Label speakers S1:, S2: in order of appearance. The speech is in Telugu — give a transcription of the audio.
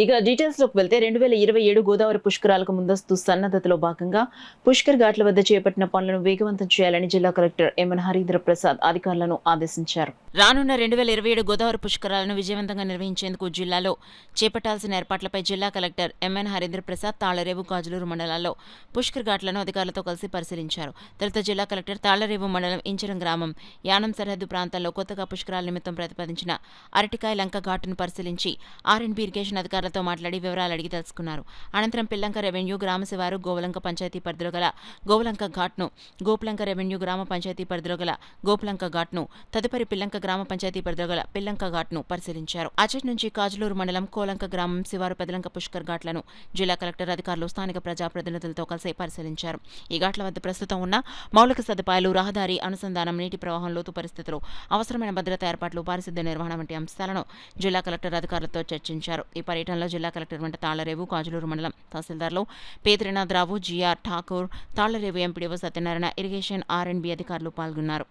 S1: ఇక డీటెయిల్స్లోకి వెళ్తే 2027 గోదావరి పుష్కరాలకు ముందస్తు సన్నద్ధతలో భాగంగా పుష్కర్ ఘాట్ల వద్ద చేపట్టిన పనులను వేగవంతం చేయాలని జిల్లా కలెక్టర్ ఎంఎన్ హరీంద్ర ప్రసాద్ అధికారులను ఆదేశించారు. రానున్న 2027 గోదావరి పుష్కరాలను విజయవంతంగా నిర్వహించేందుకు జిల్లాలో చేపట్టాల్సిన ఏర్పాట్లపై జిల్లా కలెక్టర్ ఎంఎన్ హరీంద్ర ప్రసాద్ తాళ్లరేవు, గాజులూరు మండలాల్లో పుష్కర్ ఘాట్లను అధికారులతో కలిసి పరిశీలించారు. తొలుత జిల్లా కలెక్టర్ తాళ్లరేవు మండలం ఇంచరం గ్రామం యానం సరిహద్దు ప్రాంతాల్లో కొత్తగా పుష్కరాల నిమిత్తం ప్రతిపాదించిన అరటికాయ లంక ఘాటును పరిశీలించి ఆర్ఎండ్బి ఇరిగేషన్ అధికారులతో మాట్లాడి వివరాలు అడిగి తెలుసుకున్నారు. అనంతరం పిల్లంక రెవెన్యూ గ్రామ శివారు గోవలంక పంచాయతీ పరిధిలో గల గోవలంక ఘాట్ను, గోపులంక రెవెన్యూ గ్రామ పంచాయతీ పరిధిలో గల గోపులంక ఘాట్ను, తదుపరి పిల్లంక గ్రామ పంచాయతీ పరిధిలో గల పిల్లంక ఘాట్ను పరిశీలించారు. అచట్ నుంచి కాజులూరు మండలం కోలంక గ్రామం శివారు పెదలంక పుష్కర్ ఘాట్లను జిల్లా కలెక్టర్ అధికారులు స్థానిక ప్రజాప్రతినిధులతో కలిసి పరిశీలించారు. ఈ ఘాట్ల వద్ద ప్రస్తుతం ఉన్న మౌలిక సదుపాయాలు, రహదారి అనుసంధానం, నీటి ప్రవాహం, లోతు పరిస్థితులు, అవసరమైన భద్రతా ఏర్పాట్లు, పారిశుద్ధ్య నిర్వహణ వంటి అంశాలను జిల్లా కలెక్టర్ అధికారులతో చర్చించారు. ఈ పర్యటనలో జిల్లా కలెక్టర్ వెంట తాళ్లరేవు, కాజులూరు మండలం తహసీల్దార్లు పేద్రినాథరావు, GR Thakur, Tallarevu MPDO Satyanarayana, irrigation R and B అధికారులు పాల్గొన్నారు.